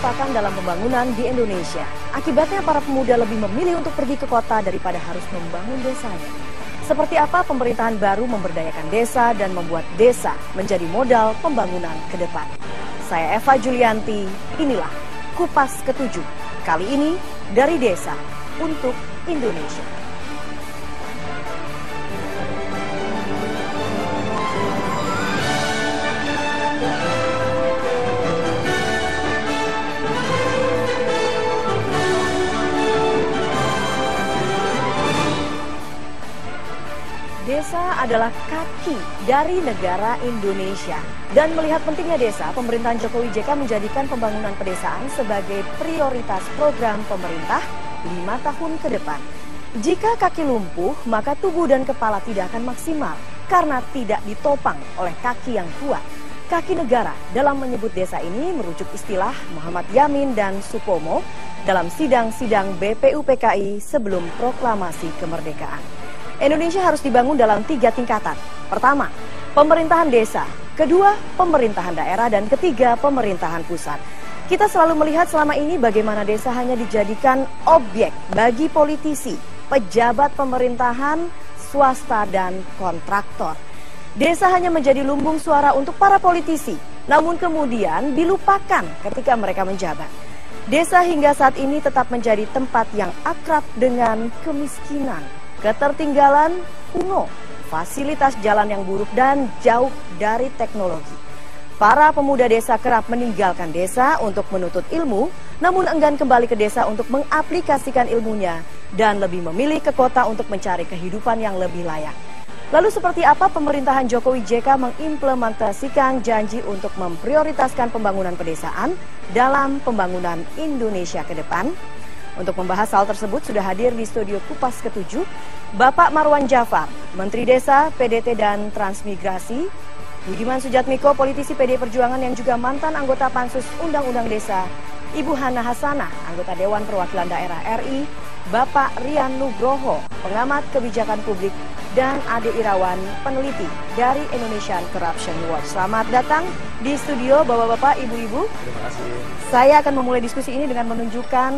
keseresakan dalam pembangunan di Indonesia. Akibatnya para pemuda lebih memilih untuk pergi ke kota daripada harus membangun desanya. Seperti apa pemerintahan baru memberdayakan desa dan membuat desa menjadi modal pembangunan ke depan. Saya Eva Julianti, inilah Kupas Ketujuh. Kali ini dari desa untuk Indonesia. Desa adalah kaki dari negara Indonesia. Dan melihat pentingnya desa, pemerintahan Jokowi JK menjadikan pembangunan pedesaan sebagai prioritas program pemerintah 5 tahun ke depan. Jika kaki lumpuh, maka tubuh dan kepala tidak akan maksimal karena tidak ditopang oleh kaki yang kuat. Kaki negara dalam menyebut desa ini merujuk istilah Muhammad Yamin dan Supomo dalam sidang-sidang BPUPKI sebelum proklamasi kemerdekaan. Indonesia harus dibangun dalam 3 tingkatan. Pertama, pemerintahan desa. Kedua, pemerintahan daerah. Dan ketiga, pemerintahan pusat. Kita selalu melihat selama ini bagaimana desa hanya dijadikan objek bagi politisi, pejabat pemerintahan, swasta, dan kontraktor. Desa hanya menjadi lumbung suara untuk para politisi, namun kemudian dilupakan ketika mereka menjabat. Desa hingga saat ini tetap menjadi tempat yang akrab dengan kemiskinan, ketertinggalan, kuno, fasilitas jalan yang buruk, dan jauh dari teknologi. Para pemuda desa kerap meninggalkan desa untuk menuntut ilmu, namun enggan kembali ke desa untuk mengaplikasikan ilmunya dan lebih memilih ke kota untuk mencari kehidupan yang lebih layak. Lalu seperti apa pemerintahan Jokowi JK mengimplementasikan janji untuk memprioritaskan pembangunan pedesaan dalam pembangunan Indonesia ke depan? Untuk membahas hal tersebut sudah hadir di studio Kupas Ketujuh Bapak Marwan Jafar, Menteri Desa, PDT dan Transmigrasi, Budiman Sujatmiko, politisi PD Perjuangan yang juga mantan anggota Pansus Undang-Undang Desa, Ibu Hana Hasanah, anggota Dewan Perwakilan Daerah RI, Bapak Rian Nugroho, pengamat kebijakan publik, dan Ade Irawan, peneliti dari Indonesian Corruption Watch. Selamat datang di studio Bapak-bapak, Ibu-ibu. Terima kasih. Saya akan memulai diskusi ini dengan menunjukkan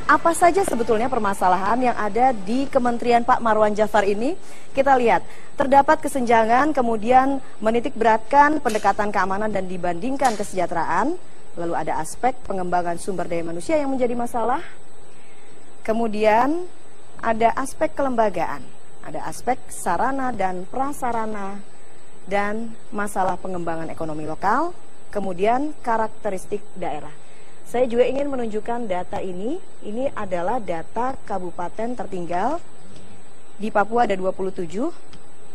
apa saja sebetulnya permasalahan yang ada di Kementerian Pak Marwan Jafar ini. Kita lihat, terdapat kesenjangan, kemudian menitik beratkan pendekatan keamanan dan dibandingkan kesejahteraan. Lalu ada aspek pengembangan sumber daya manusia yang menjadi masalah. Kemudian ada aspek kelembagaan, ada aspek sarana dan prasarana, dan masalah pengembangan ekonomi lokal, kemudian karakteristik daerah. Saya juga ingin menunjukkan data ini adalah data kabupaten tertinggal. Di Papua ada 27,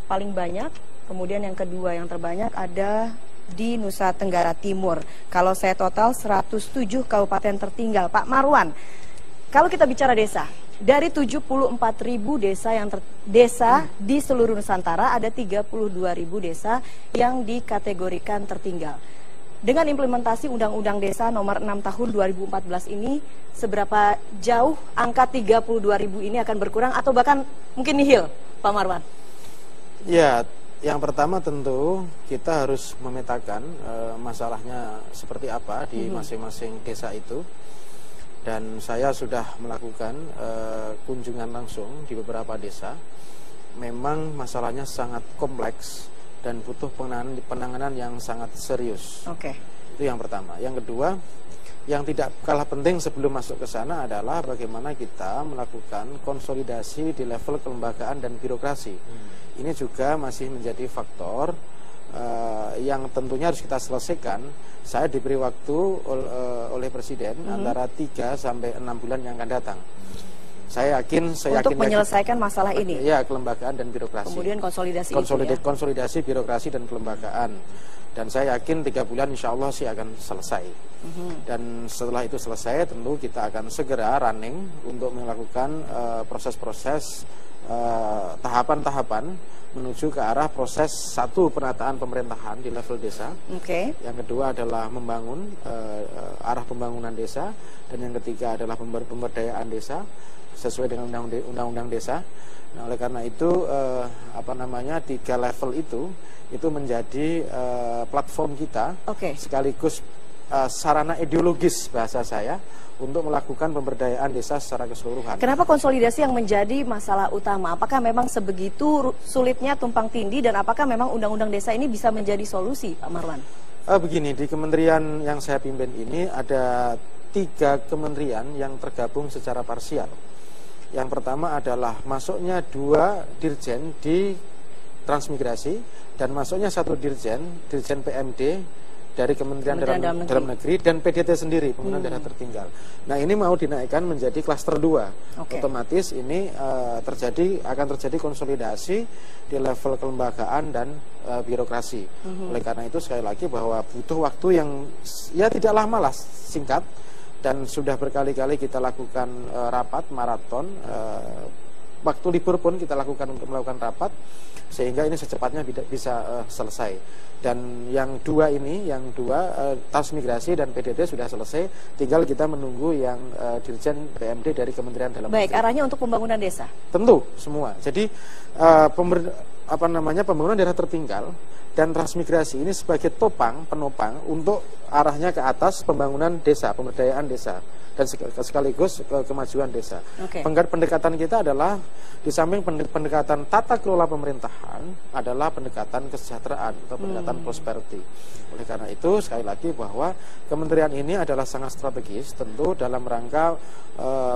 paling banyak. Kemudian yang kedua yang terbanyak ada di Nusa Tenggara Timur. Kalau saya total 107 kabupaten tertinggal. Pak Marwan, kalau kita bicara desa, dari 74.000 desa di seluruh Nusantara, ada 32.000 desa yang dikategorikan tertinggal. Dengan implementasi Undang-Undang Desa nomor 6 tahun 2014 ini, seberapa jauh angka 32.000 ini akan berkurang atau bahkan mungkin nihil, Pak Marwan? Ya, yang pertama tentu kita harus memetakan masalahnya seperti apa di masing-masing desa itu. Dan saya sudah melakukan kunjungan langsung di beberapa desa. Memang masalahnya sangat kompleks dan butuh penanganan yang sangat serius. Oke. Itu yang pertama. Yang kedua, yang tidak kalah penting sebelum masuk ke sana adalah bagaimana kita melakukan konsolidasi di level kelembagaan dan birokrasi. Ini juga masih menjadi faktor yang tentunya harus kita selesaikan. Saya diberi waktu oleh Presiden antara 3 sampai 6 bulan yang akan datang. Saya yakin untuk menyelesaikan masalah ini. Ya, kelembagaan dan birokrasi. Kemudian konsolidasi konsolidasi birokrasi dan kelembagaan. Dan saya yakin 3 bulan insya Allah sih akan selesai. Dan setelah itu selesai, tentu kita akan segera running untuk melakukan proses-proses tahapan-tahapan menuju ke arah proses satu penataan pemerintahan di level desa. Yang kedua adalah membangun arah pembangunan desa, dan yang ketiga adalah pemberdayaan desa sesuai dengan undang-undang desa. Nah, oleh karena itu 3 level itu menjadi platform kita, sekaligus sarana ideologis bahasa saya untuk melakukan pemberdayaan desa secara keseluruhan. Kenapa konsolidasi yang menjadi masalah utama? Apakah memang sebegitu sulitnya tumpang tindih dan apakah memang undang-undang desa ini bisa menjadi solusi, Pak Marwan? Begini, di kementerian yang saya pimpin ini ada 3 kementerian yang tergabung secara parsial. Yang pertama adalah masuknya 2 dirjen di transmigrasi dan masuknya 1 dirjen PMD dari Kementerian Dalam Negeri dan PDT sendiri, pembangunan daerah tertinggal. Nah, ini mau dinaikkan menjadi klaster 2. Otomatis ini akan terjadi konsolidasi di level kelembagaan dan birokrasi. Oleh karena itu sekali lagi bahwa butuh waktu yang ya tidak lama lah, singkat, dan sudah berkali-kali kita lakukan rapat maraton. Waktu libur pun kita lakukan untuk melakukan rapat sehingga ini secepatnya bisa selesai. Dan yang 2 ini, transmigrasi dan PDT sudah selesai, tinggal kita menunggu yang Dirjen PMD dari Kementerian Dalam Negeri. Baik, arahnya untuk pembangunan desa. Tentu semua. Jadi pembangunan daerah tertinggal dan transmigrasi ini sebagai penopang untuk arahnya ke atas pembangunan desa, pemberdayaan desa dan sekaligus kemajuan desa. Pendekatan kita adalah di samping pendekatan tata kelola pemerintahan adalah pendekatan kesejahteraan atau pendekatan prosperity. Oleh karena itu sekali lagi bahwa kementerian ini adalah sangat strategis tentu dalam rangka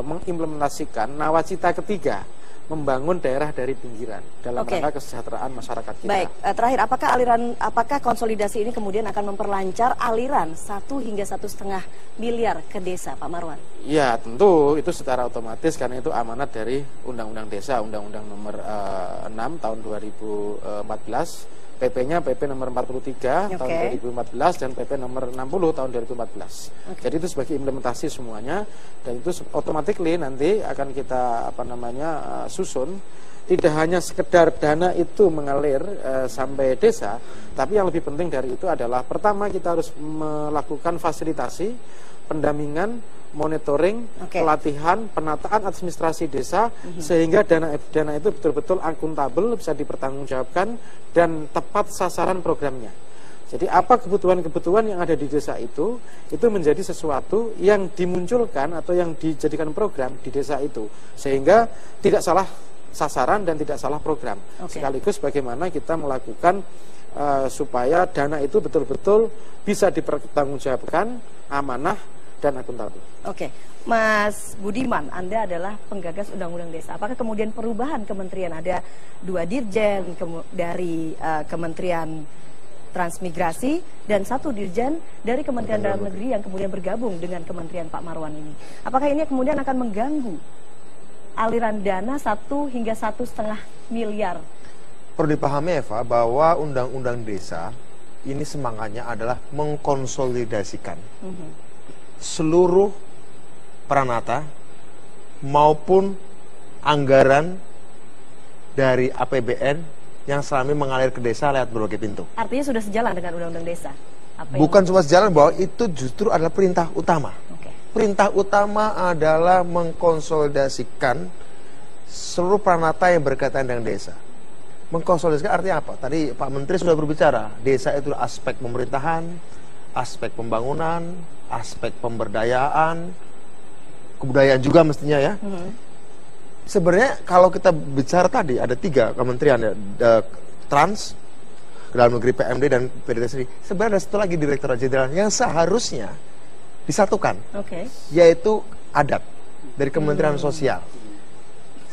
mengimplementasikan nawacita ketiga, membangun daerah dari pinggiran dalam rangka kesejahteraan masyarakat kita. Baik, terakhir apakah konsolidasi ini kemudian akan memperlancar aliran 1 hingga 1,5 miliar ke desa, Pak Marwan? Ya, tentu itu secara otomatis karena itu amanat dari Undang-Undang Desa, Undang-Undang Nomor 6 tahun 2014. PP-nya PP nomor 43 tahun 2014 dan PP nomor 60 tahun 2014. Jadi itu sebagai implementasi semuanya dan itu otomatis nanti akan kita susun. Tidak hanya sekedar dana itu mengalir sampai desa, tapi yang lebih penting dari itu adalah pertama kita harus melakukan fasilitasi, pendampingan, monitoring, pelatihan, penataan administrasi desa sehingga dana itu betul-betul akuntabel, bisa dipertanggungjawabkan dan tepat sasaran programnya. Jadi apa kebutuhan-kebutuhan yang ada di desa itu menjadi sesuatu yang dimunculkan atau yang dijadikan program di desa itu sehingga tidak salah sasaran dan tidak salah program. Sekaligus bagaimana kita melakukan supaya dana itu betul-betul bisa dipertanggungjawabkan, amanah dan akuntabel. Mas Budiman, Anda adalah penggagas Undang-Undang Desa. Apakah kemudian perubahan kementerian, ada 2 dirjen dari Kementerian Transmigrasi dan 1 dirjen dari Kementerian Dalam Negeri yang kemudian bergabung dengan Kementerian Pak Marwan ini, apakah ini kemudian akan mengganggu aliran dana 1 hingga 1,5 miliar? Perlu dipahami Eva bahwa Undang-Undang Desa ini semangatnya adalah mengkonsolidasikan seluruh peranata maupun anggaran dari APBN yang selama ini mengalir ke desa lewat berbagai pintu. Artinya sudah sejalan dengan Undang-Undang Desa? Bukan cuma sejalan, bahwa itu justru adalah perintah utama. Perintah utama adalah mengkonsolidasikan seluruh peranata yang berkaitan dengan desa. Mengkonsolidasikan artinya apa? Tadi Pak Menteri sudah berbicara, desa itu aspek pemerintahan, aspek pembangunan, aspek pemberdayaan, kebudayaan juga mestinya ya. Sebenarnya kalau kita bicara tadi ada 3 kementerian ya, Trans, Dalam Negeri, PMD dan PDT sendiri. Sebenarnya ada 1 lagi Direktorat Jenderal yang seharusnya disatukan, yaitu adat dari Kementerian Sosial.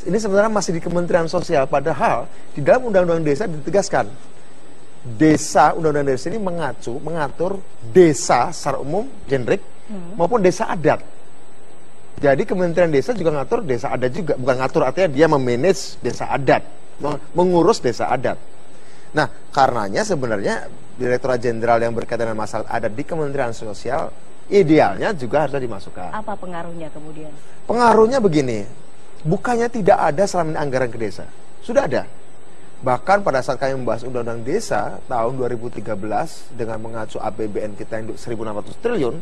Ini sebenarnya masih di Kementerian Sosial, padahal di dalam Undang-Undang Desa ditegaskan desa, Undang-Undang Desa ini mengatur desa secara umum, generik, maupun desa adat. Jadi Kementerian Desa juga ngatur desa adat juga, bukan ngatur artinya dia memanage desa adat, mengurus desa adat. Nah, karenanya sebenarnya Direktorat Jenderal yang berkaitan dengan masalah adat di Kementerian Sosial idealnya juga harus dimasukkan. Apa pengaruhnya kemudian? Pengaruhnya begini, bukannya tidak ada selama ini anggaran ke desa, sudah ada. Bahkan pada saat kami membahas Undang-Undang Desa tahun 2013 dengan mengacu APBN kita yang 1.600 triliun,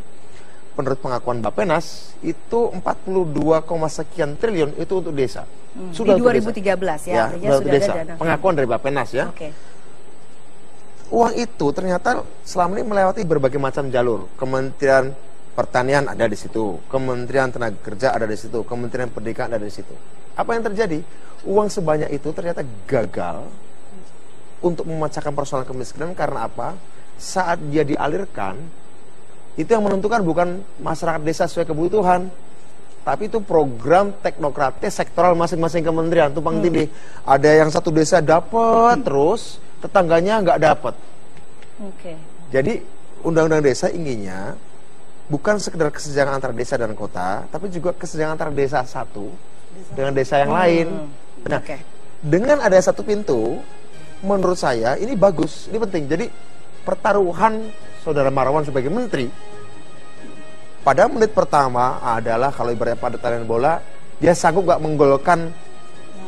menurut pengakuan Bappenas itu 42, sekian triliun itu untuk desa. Sudah di 2013 ya, artinya sudah desa. Ada dana. Pengakuan dari Bappenas ya. uang itu ternyata selama ini melewati berbagai macam jalur. Kementerian Pertanian ada di situ, Kementerian Tenaga Kerja ada di situ, Kementerian Pendidikan ada di situ. Apa yang terjadi? Uang sebanyak itu ternyata gagal untuk memecahkan persoalan kemiskinan. Karena apa? Saat dia dialirkan, itu yang menentukan bukan masyarakat desa sesuai kebutuhan, tapi itu program teknokratis sektoral masing-masing kementerian, tumpang tindih. Ada yang satu desa dapat terus, tetangganya nggak dapat. Jadi undang-undang desa inginnya bukan sekedar kesenjangan antara desa dan kota, tapi juga kesenjangan antara desa satu dengan desa yang lain. Nah, dengan ada satu pintu, menurut saya ini bagus, ini penting. Jadi pertaruhan Saudara Marwan sebagai menteri pada menit pertama adalah, kalau ibaratnya pada tandingan bola, dia sanggup gak menggolkan,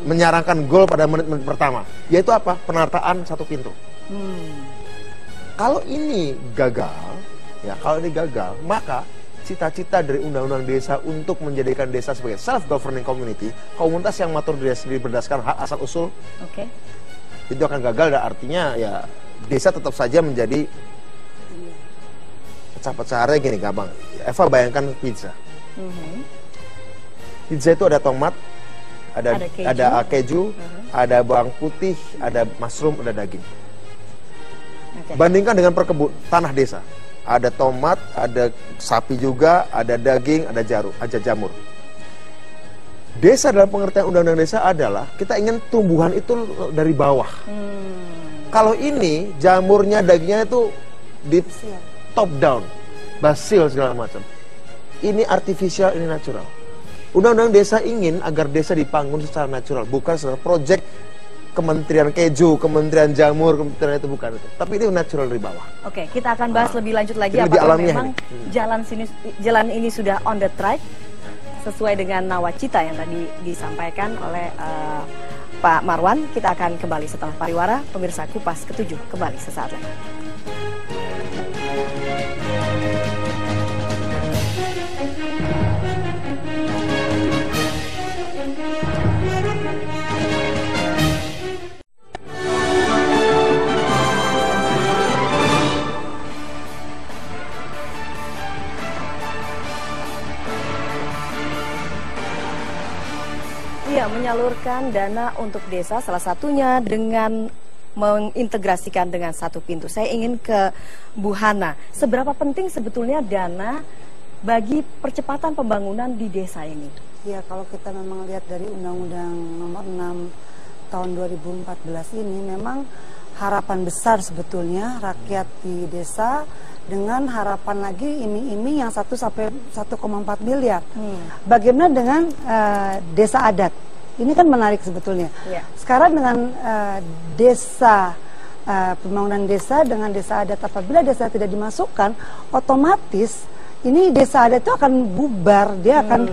menyarankan gol pada menit-menit pertama, yaitu apa? Penataan satu pintu. Kalau ini gagal, ya, kalau ini gagal, maka cita-cita dari undang-undang desa untuk menjadikan desa sebagai self-governing community, komunitas yang mengatur diri sendiri berdasarkan hak asal usul, itu akan gagal. Dan artinya ya desa tetap saja menjadi pecah-pecah. Gini gampang, Eva bayangkan pizza. Pizza itu ada tomat, ada keju, ada bawang putih, ada mushroom, ada daging. Bandingkan dengan tanah desa. Ada tomat, ada sapi juga, ada daging, ada jamur. Desa dalam pengertian undang-undang desa adalah kita ingin tumbuhan itu dari bawah. Kalau ini jamurnya, dagingnya itu di top down, basil segala macam. Ini artificial, ini natural. Undang-undang desa ingin agar desa dibangun secara natural, bukan secara project kementerian keju, kementerian jamur, kementerian itu, bukan itu. Tapi ini natural dari bawah. Oke, kita akan bahas lebih lanjut lagi apakah memang jalan ini sudah on the track sesuai dengan nawacita yang tadi disampaikan oleh Pak Marwan. Kita akan kembali setelah pariwara. Pemirsa, Kupas ke-7 kembali sesaat lagi. Ya, menyalurkan dana untuk desa, salah satunya dengan mengintegrasikan dengan satu pintu. Saya ingin ke Bu Hana. Seberapa penting sebetulnya dana bagi percepatan pembangunan di desa ini? Ya, kalau kita memang lihat dari Undang-Undang Nomor 6 tahun 2014 ini, memang harapan besar sebetulnya rakyat di desa, dengan harapan lagi iming-iming yang 1 sampai 1,4 miliar. Bagaimana dengan desa adat? Ini kan menarik sebetulnya. Sekarang dengan desa, pembangunan desa dengan desa adat, apabila desa tidak dimasukkan, otomatis ini desa adat itu akan bubar. Dia akan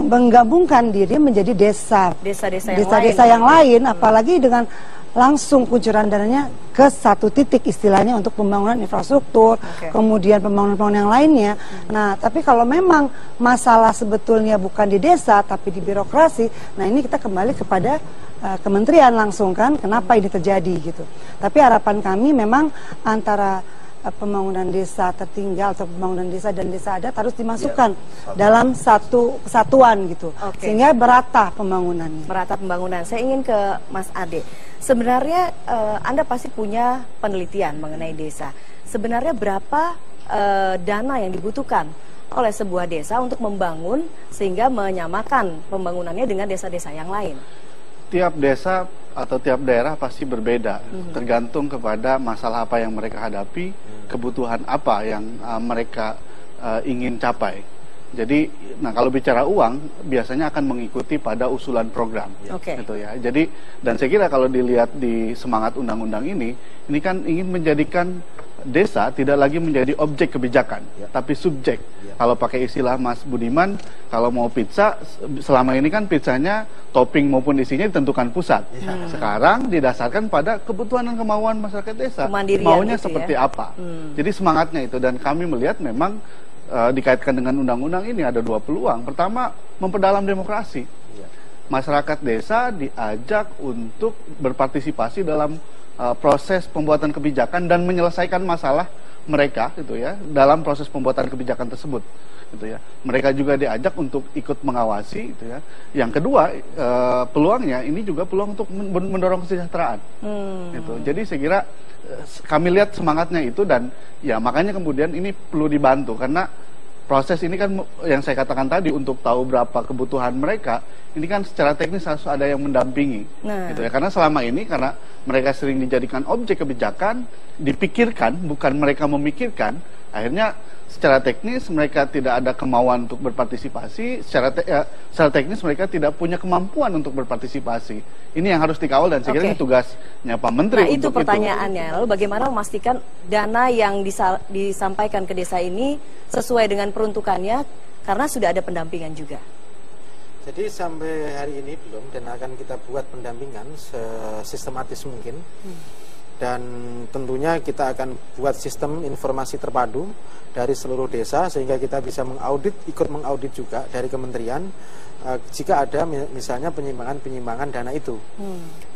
menggabungkan diri menjadi desa-desa yang lain, apalagi dengan langsung kucuran dananya ke satu titik, istilahnya untuk pembangunan infrastruktur, kemudian pembangunan-pembangunan yang lainnya. Nah, tapi kalau memang masalah sebetulnya bukan di desa tapi di birokrasi, nah ini kita kembali kepada kementerian langsung kan, kenapa ini terjadi gitu. Tapi harapan kami memang antara pembangunan desa tertinggal atau pembangunan desa dan desa adat harus dimasukkan dalam satu kesatuan gitu, sehingga merata pembangunannya. Merata pembangunan. Saya ingin ke Mas Ade. Sebenarnya Anda pasti punya penelitian mengenai desa. Sebenarnya berapa dana yang dibutuhkan oleh sebuah desa untuk membangun sehingga menyamakan pembangunannya dengan desa-desa yang lain? Tiap desa atau tiap daerah pasti berbeda, tergantung kepada masalah apa yang mereka hadapi, kebutuhan apa yang mereka ingin capai. Jadi, nah kalau bicara uang, biasanya akan mengikuti pada usulan program, gitu ya. Jadi, dan saya kira kalau dilihat di semangat undang-undang ini kan ingin menjadikan desa tidak lagi menjadi objek kebijakan, tapi subjek. Kalau pakai istilah Mas Budiman, kalau mau pizza, selama ini kan pizzanya topping maupun isinya ditentukan pusat. Sekarang didasarkan pada kebutuhan dan kemauan masyarakat desa, maunya gitu seperti apa. Jadi semangatnya itu, dan kami melihat memang dikaitkan dengan undang-undang ini ada 2 peluang. Pertama, memperdalam demokrasi. masyarakat desa diajak untuk berpartisipasi dalam proses pembuatan kebijakan dan menyelesaikan masalah mereka gitu ya dalam proses pembuatan kebijakan tersebut gitu ya. Mereka juga diajak untuk ikut mengawasi gitu ya. Yang kedua peluangnya ini juga peluang untuk mendorong kesejahteraan gitu. Jadi saya kira kami lihat semangatnya itu dan ya makanya kemudian ini perlu dibantu karena proses ini kan yang saya katakan tadi untuk tahu berapa kebutuhan mereka ini kan secara teknis harus ada yang mendampingi gitu ya karena selama ini karena mereka sering dijadikan objek kebijakan dipikirkan bukan mereka memikirkan akhirnya secara teknis mereka tidak ada kemauan untuk berpartisipasi secara teknis mereka tidak punya kemampuan untuk berpartisipasi ini yang harus dikawal dan saya kira ini tugasnya Pak Menteri. Nah itu pertanyaannya lalu bagaimana memastikan dana yang disampaikan ke desa ini sesuai dengan peruntukannya karena sudah ada pendampingan juga. Jadi sampai hari ini belum dan akan kita buat pendampingan sesistematis mungkin dan tentunya kita akan buat sistem informasi terpadu dari seluruh desa sehingga kita bisa ikut mengaudit juga dari kementerian jika ada misalnya penyimbangan dana itu.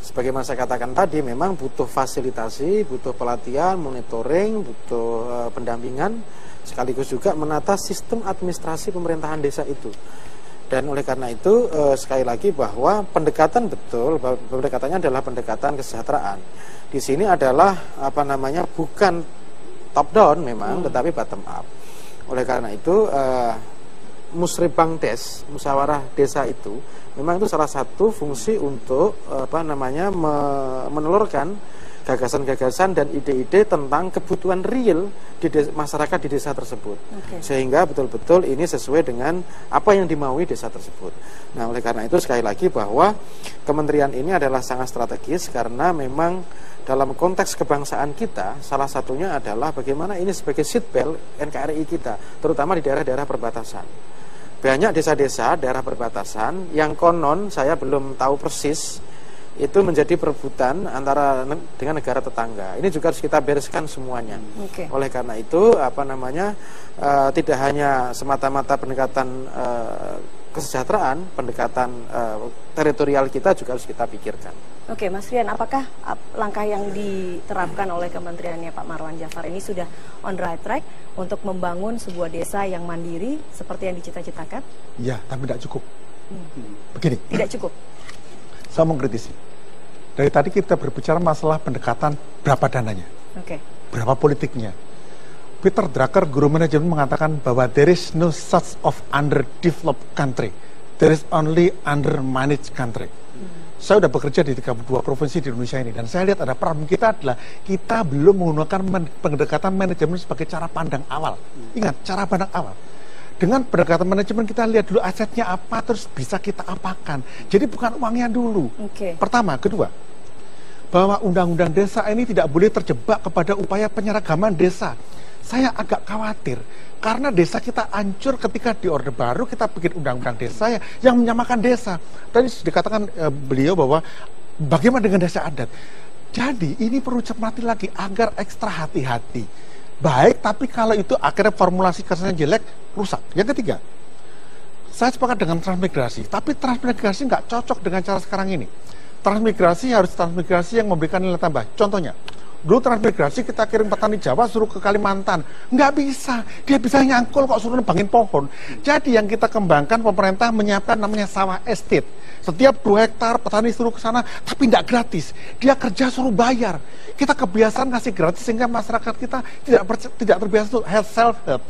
Sebagaimana saya katakan tadi memang butuh fasilitasi, butuh pelatihan, monitoring, butuh pendampingan sekaligus juga menata sistem administrasi pemerintahan desa itu. Dan oleh karena itu sekali lagi bahwa pendekatan pendekatannya adalah pendekatan kesejahteraan. Di sini adalah bukan top down memang tetapi bottom up. Oleh karena itu Musrebangdes, musyawarah desa itu memang itu salah satu fungsi untuk menelurkan gagasan-gagasan dan ide-ide tentang kebutuhan real di masyarakat di desa tersebut. Sehingga betul-betul ini sesuai dengan apa yang dimaui desa tersebut. Nah, oleh karena itu sekali lagi bahwa kementerian ini adalah sangat strategis karena memang dalam konteks kebangsaan kita salah satunya adalah bagaimana ini sebagai seatbelt NKRI kita, terutama di daerah-daerah perbatasan. Banyak desa-desa daerah perbatasan yang konon saya belum tahu persis itu menjadi perebutan antara dengan negara tetangga. Ini juga harus kita bereskan semuanya. Oleh karena itu tidak hanya semata-mata pendekatan kesejahteraan, pendekatan teritorial kita juga harus kita pikirkan. Oke, Mas Rian, apakah langkah yang diterapkan oleh kementeriannya Pak Marwan Jafar ini sudah on the right track untuk membangun sebuah desa yang mandiri seperti yang dicita-citakan? Ya, tapi tidak cukup. Begini. Tidak cukup. Saya mau kritisi. Dari tadi kita berbicara masalah pendekatan berapa dananya, berapa politiknya. Peter Drucker, guru manajemen, mengatakan bahwa there is no such of underdeveloped country, there is only undermanaged country. Saya sudah bekerja di 32 provinsi di Indonesia ini dan saya lihat ada problem kita adalah kita belum menggunakan pendekatan manajemen sebagai cara pandang awal. Ingat, cara pandang awal. Dengan pendekatan manajemen kita lihat dulu asetnya apa, terus bisa kita apakan. Jadi bukan uangnya dulu. Pertama, kedua, bahwa undang-undang desa ini tidak boleh terjebak kepada upaya penyeragaman desa. Saya agak khawatir karena desa kita hancur ketika di Orde Baru kita bikin undang-undang desa yang menyamakan desa. Tadi dikatakan beliau bahwa bagaimana dengan desa adat. Jadi ini perlu cermati lagi agar ekstra hati-hati. Baik, tapi kalau itu akhirnya formulasi kesannya jelek, rusak. Yang ketiga, saya sepakat dengan transmigrasi, tapi transmigrasi nggak cocok dengan cara sekarang ini. Transmigrasi harus transmigrasi yang memberikan nilai tambah. Contohnya, dulu transmigrasi kita kirim petani Jawa suruh ke Kalimantan, nggak bisa. Dia bisa nyangkul kok suruh nebangin pohon. Jadi yang kita kembangkan, pemerintah menyiapkan namanya sawah estate. Setiap 2 hektar petani suruh ke sana, tapi tidak gratis. Dia kerja suruh bayar. Kita kebiasaan ngasih gratis sehingga masyarakat kita tidak terbiasa untuk self-help.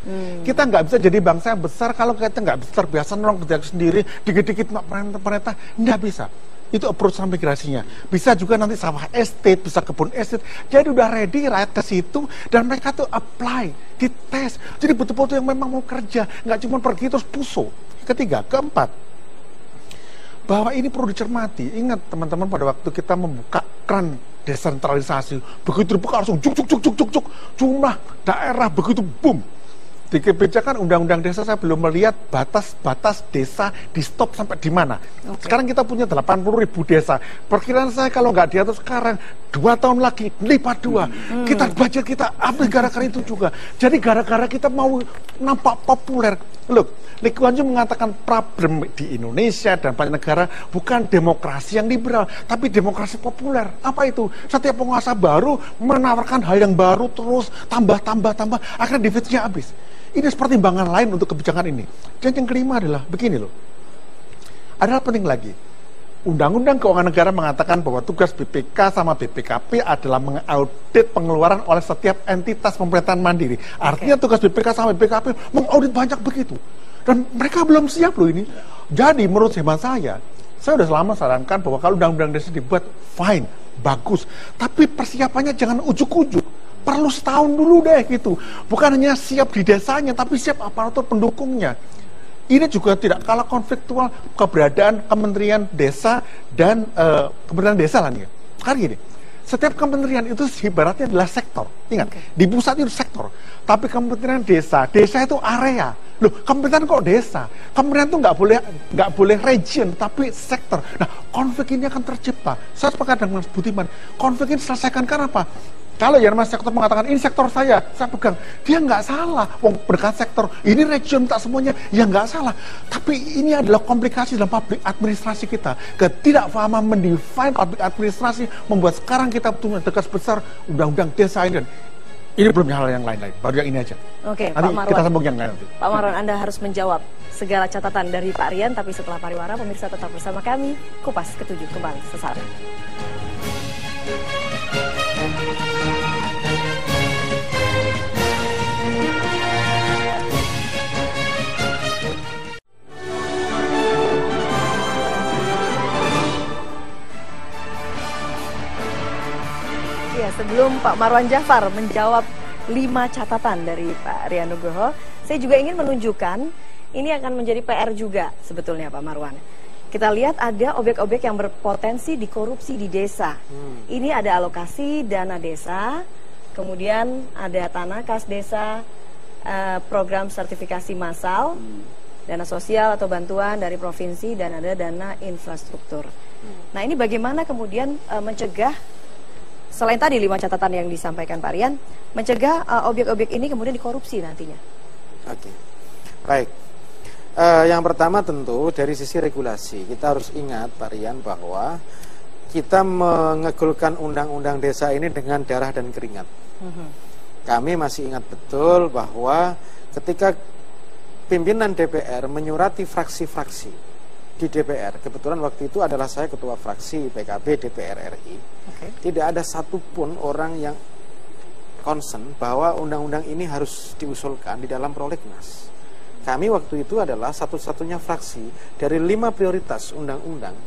Kita nggak bisa jadi bangsa yang besar kalau kita nggak bisa terbiasa nolong kerja sendiri, dikit-dikit pemerintah, nggak bisa. Itu approach migrasinya. Bisa juga nanti sawah estate, bisa kebun estate. Jadi udah ready rakyat ke situ dan mereka tuh apply, dites. Jadi betul-betul yang memang mau kerja, nggak cuma pergi terus puso. Ketiga, keempat, bahwa ini perlu dicermati. Ingat teman-teman pada waktu kita membuka keran desentralisasi, begitu dibuka langsung juk, jumlah daerah begitu boom. bikin kebijakan undang-undang desa saya belum melihat batas desa di stop sampai di mana. Sekarang kita punya 80.000 desa. Perkiraan saya kalau nggak diatur sekarang 2 tahun lagi lipat 2. Kita budget kita habis gara-gara itu juga. Jadi gara-gara kita mau nampak populer. Look, Lee Kuan Yew mengatakan problem di Indonesia dan banyak negara bukan demokrasi yang liberal, tapi demokrasi populer. Apa itu? Setiap penguasa baru menawarkan hal yang baru terus tambah, akhirnya divisinya habis. Ini pertimbangan lain untuk kebijakan ini. Dan yang kelima adalah begini loh. Adalah penting lagi. Undang-Undang Keuangan Negara mengatakan bahwa tugas BPK sama BPKP adalah mengaudit pengeluaran oleh setiap entitas pemerintahan mandiri. Artinya tugas BPK sama BPKP mengaudit banyak begitu. Dan mereka belum siap loh ini. Jadi menurut hemat saya sudah lama sarankan bahwa kalau undang-undang desa dibuat, fine, bagus. Tapi persiapannya jangan ujuk-ujuk. Perlu setahun dulu deh gitu. Bukan hanya siap di desanya, tapi siap aparatur pendukungnya. Ini juga tidak kalah konfliktual keberadaan Kementerian Desa dan Kementerian Desa lah nih. Karena gini, setiap kementerian itu ibaratnya adalah sektor. Ingat, di pusat itu sektor. Tapi Kementerian Desa itu area. Loh, kementerian kok desa? Kementerian itu nggak boleh region, tapi sektor. Nah, konflik ini akan tercipta. Saya sepakat dengan Mas Budiman. Konflik ini selesaikan karena apa? Kalau ya mas sektor mengatakan ini sektor saya pegang, dia nggak salah. Wong berkat sektor, ini region tak semuanya, ya nggak salah. Tapi ini adalah komplikasi dalam public administrasi kita. Ketidakfahaman mendefine public administrasi membuat sekarang kita punya tugas besar undang-undang desa ini. Ini belum hal yang lain-lain, baru yang ini aja. Oke, nanti Pak Marwan, kita sambung yang lain nanti. Pak Marwan, Anda harus menjawab segala catatan dari Pak Rian, tapi setelah pariwara, pemirsa tetap bersama kami. Kupas Ketujuh kembali sesaat. Ya, sebelum Pak Marwan Jafar menjawab 5 catatan dari Pak Rian Nugroho, saya juga ingin menunjukkan ini akan menjadi PR juga sebetulnya Pak Marwan. Kita lihat ada objek-objek yang berpotensi dikorupsi di desa. Ini ada alokasi dana desa, kemudian ada tanah kas desa, program sertifikasi massal, dana sosial atau bantuan dari provinsi, dan ada dana infrastruktur. Nah, ini bagaimana kemudian mencegah, selain tadi 5 catatan yang disampaikan Pak Rian, mencegah objek-objek ini kemudian dikorupsi nantinya? Oke, baik. Yang pertama tentu dari sisi regulasi, kita harus ingat Pak Rian bahwa kita mengegulkan undang-undang desa ini dengan darah dan keringat. Kami masih ingat betul bahwa ketika pimpinan DPR menyurati fraksi-fraksi di DPR, kebetulan waktu itu adalah saya ketua fraksi PKB DPR RI, tidak ada satupun orang yang concern bahwa undang-undang ini harus diusulkan di dalam prolegnas. Kami waktu itu adalah satu-satunya fraksi dari 5 prioritas undang-undang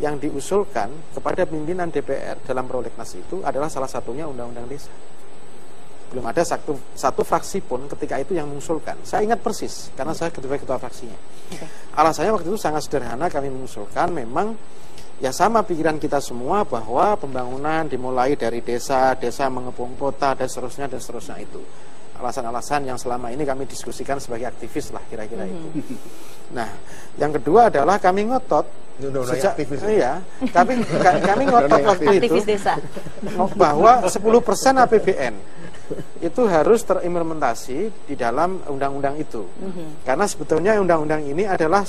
yang diusulkan kepada pimpinan DPR dalam prolegnas itu adalah salah satunya undang-undang desa. Belum ada satu fraksi pun ketika itu yang mengusulkan. Saya ingat persis karena saya ketua fraksinya. Alasannya waktu itu sangat sederhana, kami mengusulkan memang ya sama pikiran kita semua bahwa pembangunan dimulai dari desa, desa mengepung kota dan seterusnya itu. Alasan-alasan yang selama ini kami diskusikan sebagai aktivis lah kira-kira itu. Nah, yang kedua adalah kami ngotot sejak kami ngotot waktu itu desa, bahwa 10% APBN itu harus terimplementasi di dalam undang-undang itu. Karena sebetulnya undang-undang ini adalah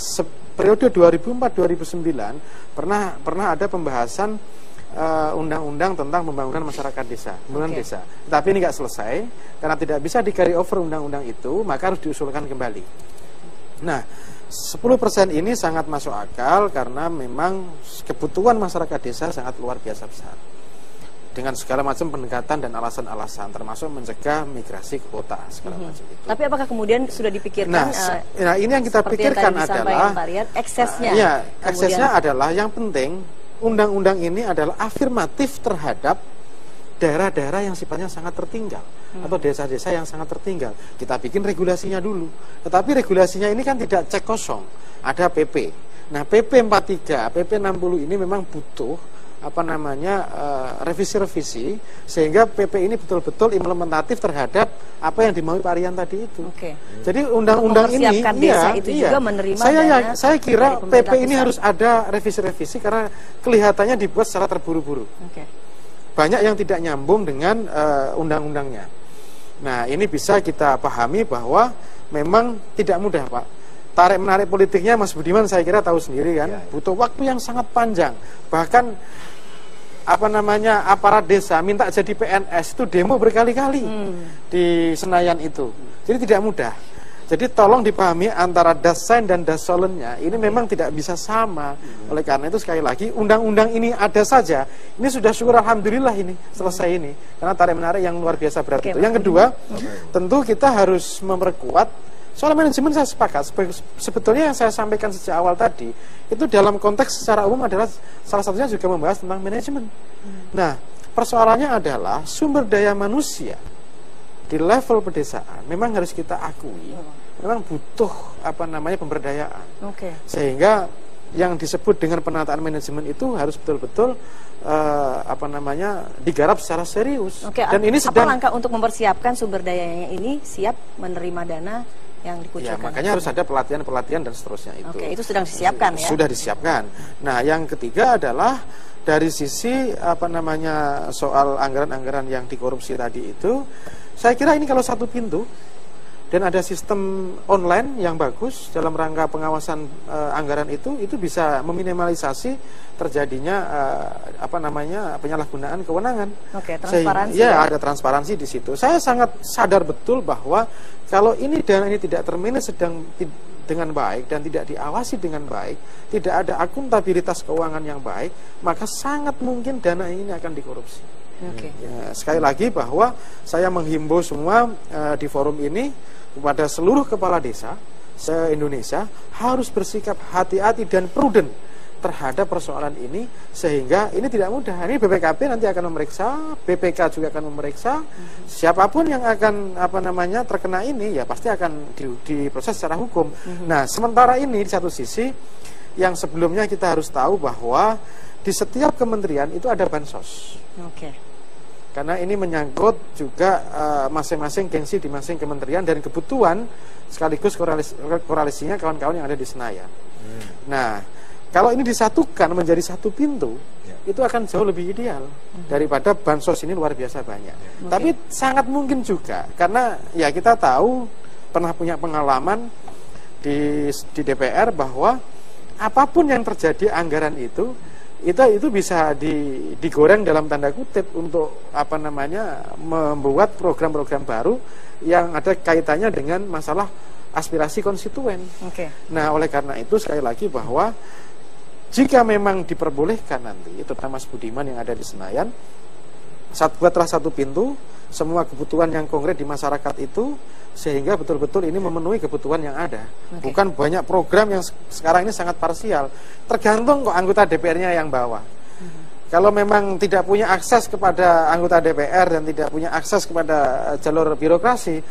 periode 2004-2009 pernah ada pembahasan undang-undang tentang pembangunan masyarakat desa, pembangunan desa. Tapi ini nggak selesai karena tidak bisa di carry over undang-undang itu, maka harus diusulkan kembali. Nah, 10% ini sangat masuk akal karena memang kebutuhan masyarakat desa sangat luar biasa besar. Dengan segala macam pendekatan dan alasan-alasan, termasuk mencegah migrasi ke kota segala macam itu. Tapi apakah kemudian sudah dipikirkan? Nah, ini yang kita pikirkan adalah eksesnya. Iya, eksesnya adalah yang penting undang-undang ini adalah afirmatif terhadap daerah-daerah yang sifatnya sangat tertinggal atau desa-desa yang sangat tertinggal. Kita bikin regulasinya dulu. Tetapi regulasinya ini kan tidak cek kosong. Ada PP. Nah, PP 43, PP 60 ini memang butuh revisi-revisi sehingga PP ini betul-betul implementatif terhadap apa yang dimaui Pak Rian tadi itu. Jadi undang-undang ini juga menerima saya kira PP ini harus ada revisi-revisi karena kelihatannya dibuat secara terburu-buru. Banyak yang tidak nyambung dengan undang-undangnya. Nah, ini bisa kita pahami bahwa memang tidak mudah, Pak. Tarik-menarik politiknya Mas Budiman saya kira tahu sendiri kan, butuh waktu yang sangat panjang. Bahkan aparat desa minta jadi PNS itu demo berkali-kali di Senayan itu. Jadi tidak mudah. Jadi tolong dipahami antara dasain dan dasolennya ini memang tidak bisa sama. Oleh karena itu sekali lagi undang-undang ini ada saja. Ini sudah syukur alhamdulillah ini selesai ini. Karena tarik-menarik yang luar biasa berat itu. Yang kedua, tentu kita harus memperkuat soal manajemen. Saya sepakat. Sebetulnya yang saya sampaikan sejak awal tadi itu dalam konteks secara umum adalah salah satunya juga membahas tentang manajemen. Nah, persoalannya adalah sumber daya manusia di level pedesaan memang harus kita akui memang butuh pemberdayaan. Sehingga yang disebut dengan penataan manajemen itu harus betul-betul digarap secara serius. Dan ini sedang apa langkah untuk mempersiapkan sumber dayanya ini siap menerima dana yang dikucurkan? Ya, makanya harus ada pelatihan-pelatihan dan seterusnya itu. Itu sedang disiapkan ya? Sudah disiapkan. Nah, yang ketiga adalah dari sisi soal anggaran-anggaran yang dikorupsi tadi itu, saya kira ini kalau satu pintu dan ada sistem online yang bagus dalam rangka pengawasan anggaran itu bisa meminimalisasi terjadinya penyalahgunaan kewenangan. Transparansi. Ada transparansi di situ. Saya sangat sadar betul bahwa kalau dana ini tidak termanage dengan baik dan tidak diawasi dengan baik, tidak ada akuntabilitas keuangan yang baik, maka sangat mungkin dana ini akan dikorupsi. Ya, sekali lagi bahwa saya menghimbau semua di forum ini kepada seluruh kepala desa se-Indonesia harus bersikap hati-hati dan prudent terhadap persoalan ini, sehingga ini tidak mudah. Ini BPKP nanti akan memeriksa, BPK juga akan memeriksa, siapapun yang akan terkena ini ya pasti akan diproses secara hukum. Nah, sementara ini di satu sisi yang sebelumnya kita harus tahu bahwa di setiap kementerian itu ada bansos. Karena ini menyangkut juga masing-masing gengsi di masing kementerian dan kebutuhan sekaligus korelasinya kawan-kawan yang ada di Senayan. Nah, kalau ini disatukan menjadi satu pintu, itu akan jauh lebih ideal daripada bansos ini luar biasa banyak. Tapi sangat mungkin juga karena ya kita tahu pernah punya pengalaman di DPR bahwa apapun yang terjadi anggaran itu bisa digoreng dalam tanda kutip untuk membuat program-program baru yang ada kaitannya dengan masalah aspirasi konstituen. Nah, oleh karena itu sekali lagi bahwa jika memang diperbolehkan nanti, terutama Mas Budiman yang ada di Senayan, buatlah satu pintu semua kebutuhan yang konkret di masyarakat itu, sehingga betul-betul ini memenuhi kebutuhan yang ada. Bukan banyak program yang sekarang ini sangat parsial. Tergantung kok anggota DPR-nya yang bawa. Kalau memang tidak punya akses kepada anggota DPR dan tidak punya akses kepada jalur birokrasi,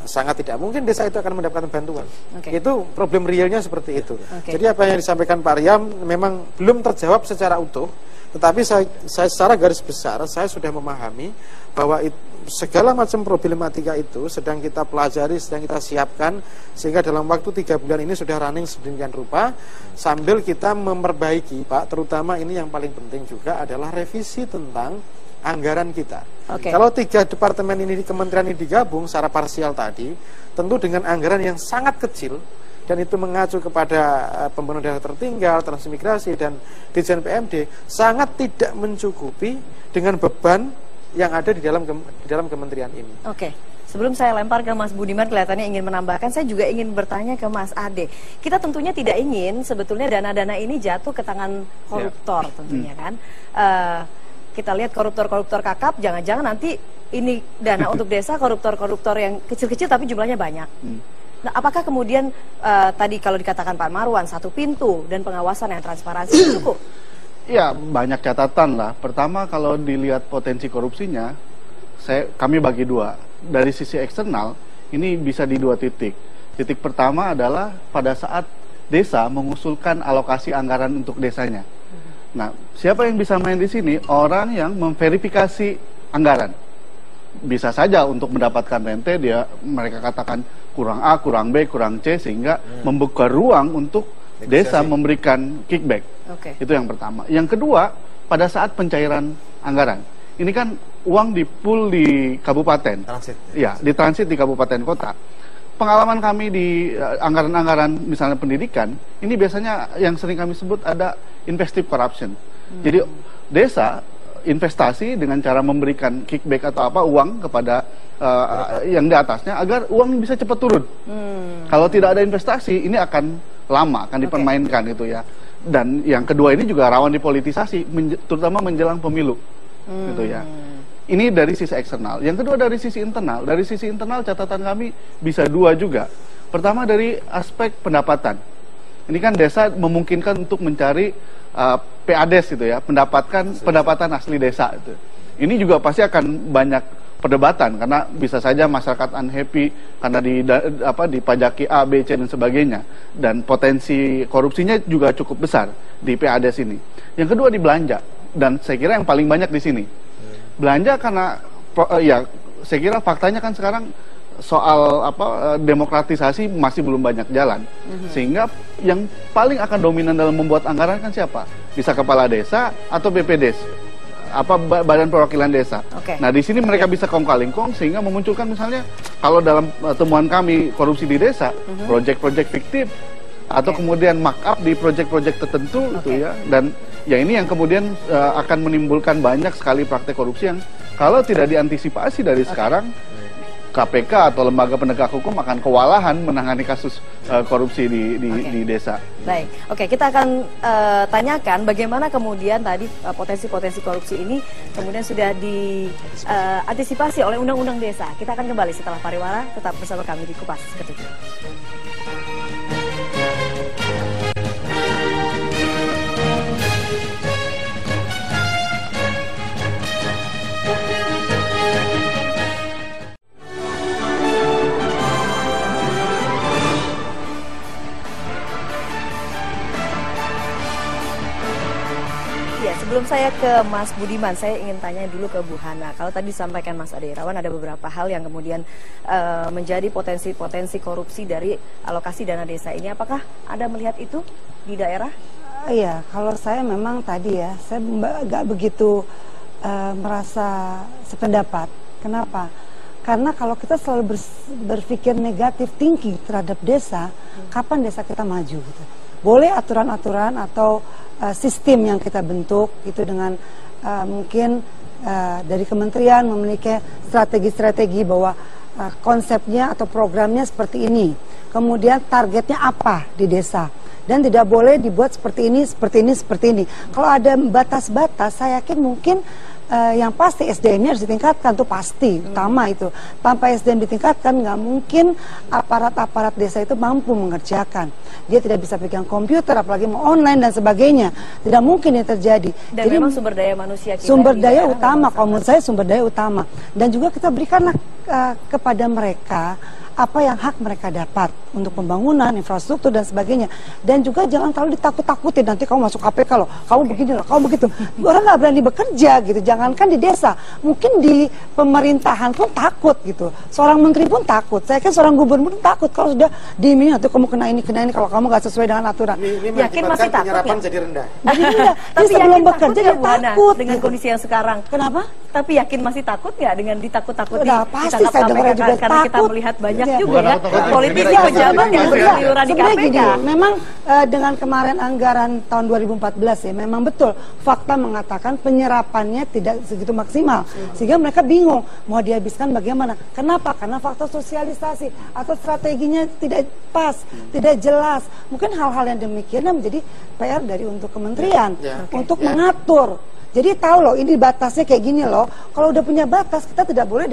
sangat tidak mungkin desa itu akan mendapatkan bantuan. Itu problem realnya seperti itu. Jadi apa yang disampaikan Pak Riam memang belum terjawab secara utuh. Tetapi saya secara garis besar saya sudah memahami bahwa segala macam problematika itu sedang kita pelajari, sedang kita siapkan, sehingga dalam waktu 3 bulan ini sudah running sedemikian rupa, sambil kita memperbaiki, Pak, terutama ini yang paling penting juga adalah revisi tentang anggaran kita. Kalau 3 departemen ini di kementerian ini digabung secara parsial tadi, tentu dengan anggaran yang sangat kecil, dan itu mengacu kepada pembangunan daerah tertinggal, transmigrasi, dan Ditjen PMD, sangat tidak mencukupi dengan beban yang ada di dalam kementerian ini. Sebelum saya lempar ke Mas Budiman, kelihatannya ingin menambahkan, saya juga ingin bertanya ke Mas Ade. Kita tentunya tidak ingin sebetulnya dana-dana ini jatuh ke tangan koruptor tentunya kan. Kita lihat koruptor-koruptor kakap, jangan-jangan nanti ini dana untuk desa, koruptor-koruptor yang kecil-kecil tapi jumlahnya banyak. Nah, apakah kemudian tadi kalau dikatakan Pak Marwan, satu pintu dan pengawasan yang transparansi cukup? Ya, banyak catatan lah. Pertama, kalau dilihat potensi korupsinya, kami bagi dua. Dari sisi eksternal, ini bisa di 2 titik. Titik pertama adalah pada saat desa mengusulkan alokasi anggaran untuk desanya. Nah, siapa yang bisa main di sini? Orang yang memverifikasi anggaran. Bisa saja untuk mendapatkan rente mereka katakan kurang A, kurang B, kurang C, sehingga membuka ruang untuk desa memberikan kickback. Itu yang pertama. Yang kedua, pada saat pencairan anggaran. Ini kan uang di-pool di kabupaten. Transit. Ya, ditransit di kabupaten kota. Pengalaman kami di anggaran-anggaran misalnya pendidikan, ini biasanya yang sering kami sebut ada investive corruption. Jadi desa investasi dengan cara memberikan kickback atau apa uang kepada yang di atasnya agar uang bisa cepat turun. Kalau tidak ada investasi, ini akan lama, akan dipermainkan gitu ya. Dan yang kedua ini juga rawan dipolitisasi, terutama menjelang pemilu, gitu ya. Ini dari sisi eksternal. Yang kedua dari sisi internal. Dari sisi internal catatan kami bisa dua juga. Pertama dari aspek pendapatan. Ini kan desa memungkinkan untuk mencari PADES gitu ya, pendapatan asli desa itu. Ini juga pasti akan banyak perdebatan karena bisa saja masyarakat unhappy karena dipajaki A, B, C dan sebagainya, dan potensi korupsinya juga cukup besar di PADES ini. Yang kedua di belanja, dan saya kira yang paling banyak di sini. Belanja karena ya saya kira faktanya kan sekarang soal demokratisasi masih belum banyak jalan, sehingga yang paling akan dominan dalam membuat anggaran kan siapa? Bisa kepala desa atau BPDes, badan perwakilan desa. Nah di sini mereka bisa kong kali kong sehingga memunculkan misalnya kalau dalam temuan kami korupsi di desa, proyek-proyek fiktif atau kemudian markup di proyek-proyek tertentu itu ya, dan ya ini yang kemudian akan menimbulkan banyak sekali praktek korupsi yang kalau tidak diantisipasi dari sekarang, KPK atau lembaga penegak hukum akan kewalahan menangani kasus korupsi di desa. Baik, kita akan tanyakan bagaimana kemudian tadi potensi-potensi korupsi ini kemudian sudah diantisipasi oleh Undang-Undang Desa. Kita akan kembali setelah pariwara, tetap bersama kami di Kupas Ketujuh. Sebelum saya ke Mas Budiman, saya ingin tanya dulu ke Bu Hana. Kalau tadi disampaikan Mas Ade Irawan ada beberapa hal yang kemudian menjadi potensi korupsi dari alokasi dana desa ini. Apakah Anda melihat itu di daerah? Iya, kalau saya memang tadi ya, saya nggak begitu merasa sependapat. Kenapa? Karena kalau kita selalu berpikir negatif thinking terhadap desa, kapan desa kita maju gitu? Boleh aturan-aturan atau sistem yang kita bentuk itu dengan mungkin dari kementerian memiliki strategi-strategi bahwa konsepnya atau programnya seperti ini, kemudian targetnya apa di desa, dan tidak boleh dibuat seperti ini, seperti ini, seperti ini. Kalau ada batas-batas, saya yakin mungkin yang pasti SDM-nya harus ditingkatkan, tuh pasti, utama itu. Tanpa SDM ditingkatkan, nggak mungkin aparat-aparat desa itu mampu mengerjakan. Dia tidak bisa pegang komputer, apalagi mau online dan sebagainya. Tidak mungkin yang terjadi. Dan jadi, memang sumber daya manusia kita. Sumber daya utama, kalau menurut saya sumber daya utama. Dan juga kita berikanlah kepada mereka apa yang hak mereka dapat untuk pembangunan, infrastruktur dan sebagainya. Dan juga jangan terlalu ditakut-takutin, nanti kamu masuk KPK loh, kamu begini loh, kamu begitu. Orang nggak berani bekerja gitu, jangankan di desa, mungkin di pemerintahan pun takut gitu. Seorang menteri pun takut, saya kan seorang gubernur pun takut kalau sudah diimingi nanti kamu kena ini kalau kamu nggak sesuai dengan aturan. Yakin masih takut penyerapan jadi rendah. Jadi rendah. Tapi sebelum bekerja dia takut dengan kondisi yang sekarang. Kenapa? Tapi yakin masih takut nggak dengan ditakut-takuti? Udah pasti saya dengar juga karena takut. kita melihat banyak juga ya politisi pejabat yang berkeliuran di KPK. Gini, memang dengan kemarin anggaran tahun 2014 ya, memang betul fakta mengatakan penyerapannya tidak segitu maksimal, sehingga mereka bingung mau dihabiskan bagaimana. Kenapa? Karena faktor sosialisasi atau strateginya tidak pas, tidak jelas. Mungkin hal-hal yang demikian menjadi PR dari untuk kementerian untuk mengatur. Jadi tahu loh ini batasnya kayak gini loh. loh. Kalau udah punya batas, kita tidak boleh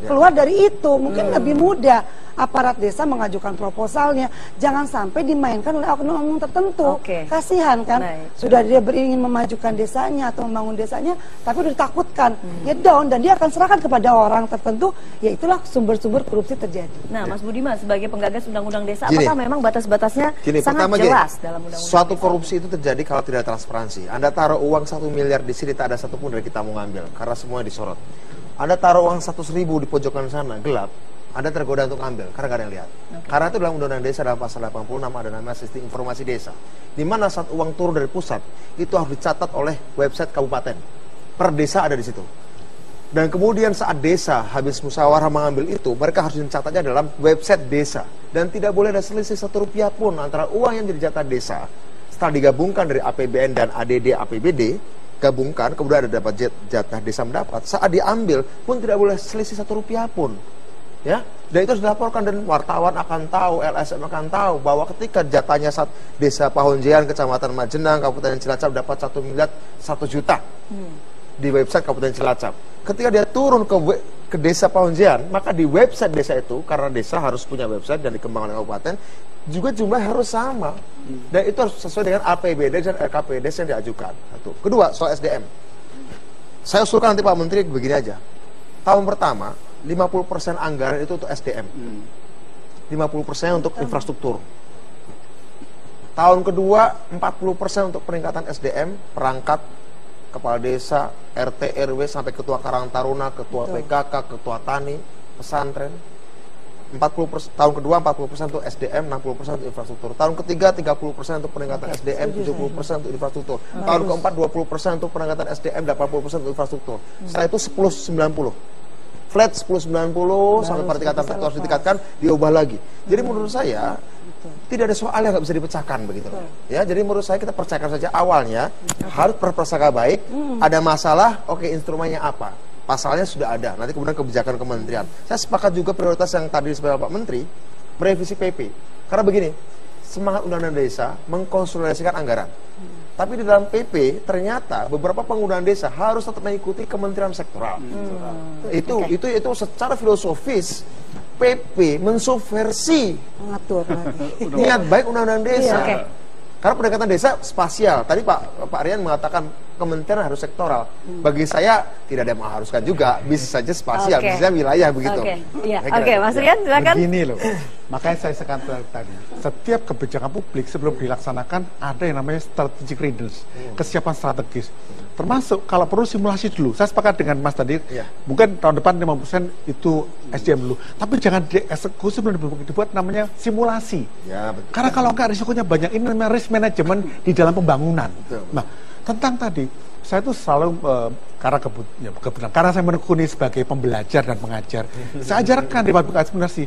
keluar dari itu. Mungkin lebih mudah aparat desa mengajukan proposalnya. Jangan sampai dimainkan oleh oknum-oknum tertentu. Kasihan kan, sudah dia beringin memajukan desanya atau membangun desanya, tapi udah ditakutkan, ya down, dan dia akan serahkan kepada orang tertentu. Ya itulah sumber-sumber korupsi terjadi. Nah, Mas Budiman sebagai penggagas undang-undang desa, apakah memang batas-batasnya sangat jelas dalam undang-undang? Suatu korupsi itu terjadi kalau tidak transparansi. Anda taruh uang 1 miliar di sini, tak ada satupun dari kita mau ngambil karena semuanya disorot. Anda taruh uang 100.000 di pojokan sana, gelap, Anda tergoda untuk ambil karena nggak ada yang lihat. Karena itu dalam undang-undang desa dalam pasal 86 ada namanya sistem informasi desa, di mana saat uang turun dari pusat itu harus dicatat oleh website kabupaten. Per desa ada di situ. Dan kemudian saat desa habis musyawarah mengambil itu, mereka harus mencatatnya dalam website desa. Dan tidak boleh ada selisih 1 rupiah pun antara uang yang jadi jatah desa setelah digabungkan dari APBN dan ADD APBD, gabungkan, kemudian ada dapat jatah desa mendapat. Saat diambil pun tidak boleh selisih 1 rupiah pun. Ya, dan itu harus dilaporkan dan wartawan akan tahu, LSM akan tahu bahwa ketika jatahnya saat desa Pahonjean, Kecamatan Majenang, Kabupaten Cilacap dapat 1 miliar 1 juta di website Kabupaten Cilacap. Ketika dia turun ke desa Pahonjean, maka di website desa itu, karena desa harus punya website dan dikembangkan oleh kabupaten, juga jumlah harus sama. Dan itu harus sesuai dengan APBD dan RKPD yang diajukan. Satu. Kedua, soal SDM. Saya usulkan nanti Pak Menteri begini aja. Tahun pertama 50% anggaran itu untuk SDM, 50% untuk infrastruktur. Tahun kedua 40% untuk peningkatan SDM, perangkat, kepala desa, RT, RW, sampai ketua Karang Taruna, ketua PKK, ketua tani, pesantren. 40%, tahun kedua 40% untuk SDM, 60% untuk infrastruktur. Tahun ketiga 30% untuk peningkatan SDM, 70% untuk infrastruktur. Tahun keempat 20% untuk peningkatan SDM, 80% untuk infrastruktur. Setelah itu 10-90. Flat 10-90 sampai pada tingkatan tertentu harus ditingkatkan, diubah lagi. Jadi menurut saya tidak ada soal yang nggak bisa dipecahkan begitu. Ya, jadi menurut saya kita percayakan saja awalnya harus berprasangka baik. Ada masalah, oke, instrumennya apa? Pasalnya sudah ada. Nanti kemudian kebijakan kementerian. Saya sepakat juga prioritas yang tadi disebutkan Pak Menteri, merevisi PP. Karena begini, semangat undang-undang desa mengkonsolidasikan anggaran. Tapi di dalam PP ternyata beberapa penggunaan desa harus tetap mengikuti kementerian sektoral. Itu secara filosofis PP mensubversi mengatur niat baik undang-undang desa. Karena pendekatan desa spasial. Tadi Pak Rian mengatakan kementerian harus sektoral. Bagi saya tidak ada yang mengharuskan juga, bisa saja spasial, bisa saja wilayah begitu. Oke, Mas Rian silakan. Begini loh. Makanya saya sekarang tadi, setiap kebijakan publik sebelum dilaksanakan ada yang namanya strategic readiness, kesiapan strategis. Termasuk kalau perlu simulasi dulu. Saya sepakat dengan Mas tadi, mungkin tahun depan 50% itu SDM dulu. Tapi jangan dieksekusi sebelum dibuat namanya simulasi. Ya, betul. Karena kalau enggak risikonya banyak, ini namanya risk management di dalam pembangunan. Betul. Nah, tentang tadi, saya tuh selalu karena saya menekuni sebagai pembelajar dan pengajar, saya ajarkan di pabrik administrasi.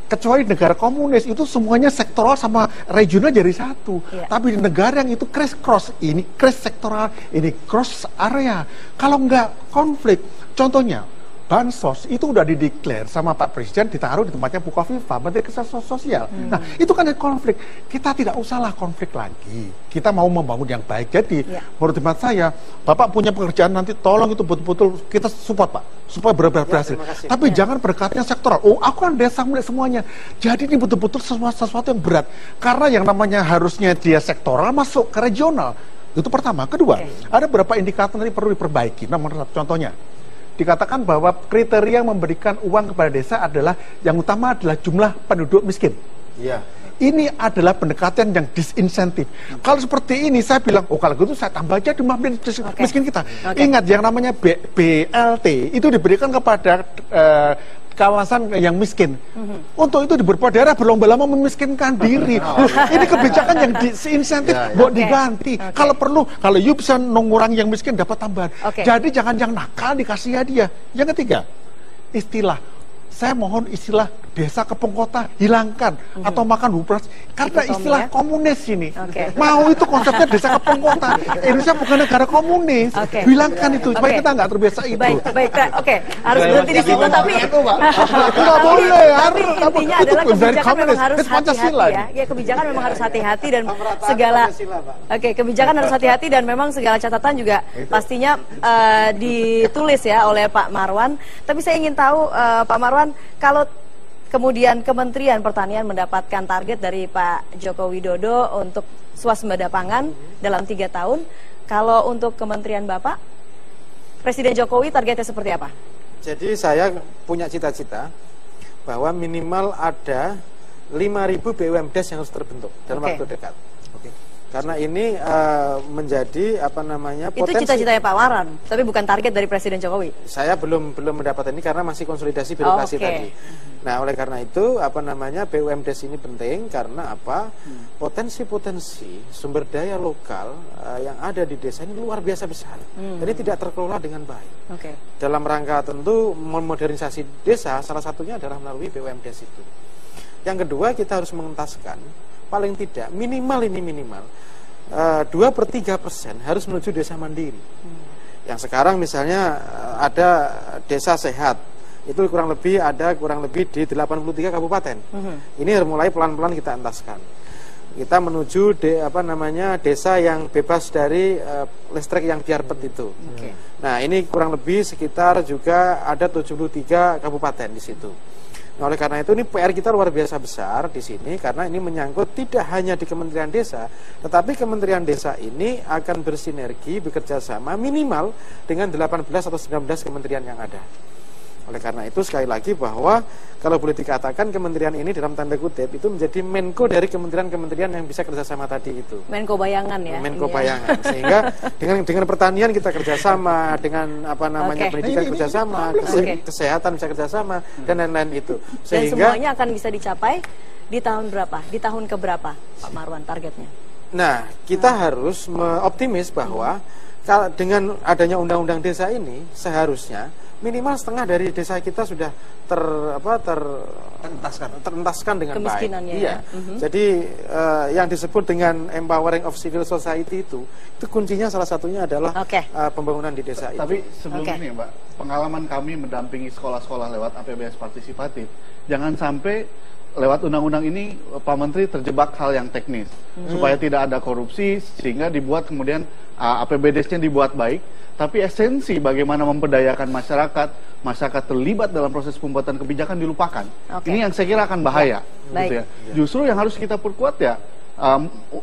Kecuali negara komunis itu semuanya sektoral sama regional jadi satu. Tapi di negara yang itu cross, ini cross sektoral, ini cross area. Kalau nggak konflik, contohnya bansos itu udah dideklar sama Pak Presiden, ditaruh di tempatnya Bukoviva, Menteri Kesehatan Sosial. Nah, itu kan konflik. Kita tidak usahlah konflik lagi. Kita mau membangun yang baik. Jadi, menurut hemat saya, Bapak punya pekerjaan nanti, tolong itu betul-betul kita support Pak, supaya benar-benar berhasil. Tapi jangan berkatnya sektoral. Oh, aku kan desa milik semuanya. Jadi ini betul-betul sesuatu yang berat. Karena yang namanya harusnya dia sektoral masuk ke regional. Itu pertama. Kedua, ada beberapa indikator yang perlu diperbaiki. Nomor satu, contohnya, dikatakan bahwa kriteria memberikan uang kepada desa adalah yang utama adalah jumlah penduduk miskin. Ini adalah pendekatan yang disinsentif. Kalau seperti ini saya bilang, oh kalau gitu saya tambah aja jumlah miskin kita. Ingat yang namanya BLT itu diberikan kepada kawasan yang miskin. Untuk itu di beberapa daerah berlomba-lomba memiskinkan diri. Ini kebijakan yang disinsentif buat diganti. Kalau perlu, kalau you bisa mengurangi yang miskin dapat tambahan. Jadi jangan yang nakal dikasih hadiah. Yang ketiga, istilah. Saya mohon istilah desa kepung kota hilangkan atau makan bubras karena istilah komunis ini. Mau itu konsepnya desa kepung kota. Indonesia bukan negara komunis. Hilangkan itu supaya kita nggak terbiasa itu. Baik. Harus berhenti di situ tapi nggak boleh. Tapi intinya adalah kebijakan memang harus hati-hati ya. Ya kebijakan memang harus hati-hati dan segala kebijakan harus hati-hati dan memang segala catatan juga pastinya ditulis ya oleh Pak Marwan. Tapi saya ingin tahu Pak Marwan, kalau kemudian Kementerian Pertanian mendapatkan target dari Pak Joko Widodo untuk swasembada pangan dalam 3 tahun. Kalau untuk Kementerian Bapak, Presiden Jokowi targetnya seperti apa? Jadi saya punya cita-cita bahwa minimal ada 5.000 BUMDes yang harus terbentuk dalam waktu dekat. Karena ini menjadi potensi. Itu cita-citanya Pak Marwan, tapi bukan target dari Presiden Jokowi. Saya belum mendapat ini karena masih konsolidasi birokrasi tadi. Nah, oleh karena itu BUMDes ini penting karena potensi-potensi sumber daya lokal yang ada di desa ini luar biasa besar. Jadi tidak terkelola dengan baik. Dalam rangka tentu memodernisasi desa, salah satunya adalah melalui BUMDes itu. Yang kedua, kita harus mengentaskan paling tidak minimal 2/3% harus menuju desa mandiri. Yang sekarang misalnya ada desa sehat, itu kurang lebih di 83 kabupaten. Ini harus mulai pelan-pelan kita entaskan. Kita menuju desa yang bebas dari listrik yang biarpet itu. Nah, ini kurang lebih sekitar juga ada 73 kabupaten di situ. Nah, oleh karena itu ini PR kita luar biasa besar di sini karena ini menyangkut tidak hanya di Kementerian Desa, tetapi Kementerian Desa ini akan bersinergi bekerja sama minimal dengan 18 atau 19 kementerian yang ada. Oleh karena itu sekali lagi bahwa kalau boleh dikatakan kementerian ini dalam tanda kutip itu menjadi Menko dari kementerian-kementerian yang bisa kerjasama tadi itu. Menko bayangan ya. Menko bayangan. Sehingga dengan pertanian kita kerjasama, dengan pendidikan kerjasama, kesehatan bisa kerjasama dan lain-lain itu. Sehingga, dan semuanya akan bisa dicapai di tahun berapa? Di tahun keberapa Pak Marwan targetnya? Nah, kita harus optimis bahwa dengan adanya undang-undang desa ini seharusnya minimal setengah dari desa kita sudah terentaskan dengan baik. Iya. Jadi yang disebut dengan empowering of civil society itu kuncinya salah satunya adalah pembangunan di desa itu. Tapi sebelum ini Mbak, pengalaman kami mendampingi sekolah-sekolah lewat APBS partisipatif, jangan sampai lewat undang-undang ini Pak Menteri terjebak hal yang teknis supaya tidak ada korupsi sehingga dibuat kemudian APBDes-nya dibuat baik. Tapi esensi bagaimana memperdayakan masyarakat terlibat dalam proses pembuatan kebijakan dilupakan. Ini yang saya kira akan bahaya. Gitu ya. Justru yang harus kita perkuat ya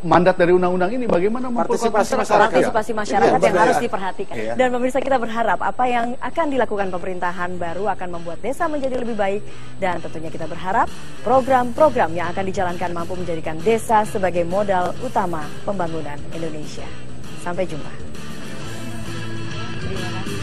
mandat dari undang-undang ini bagaimana memperkuat partisipasi masyarakat yang harus diperhatikan. Dan pemirsa, kita berharap apa yang akan dilakukan pemerintahan baru akan membuat desa menjadi lebih baik, dan tentunya kita berharap program-program yang akan dijalankan mampu menjadikan desa sebagai modal utama pembangunan Indonesia. Sampai jumpa. Terima kasih.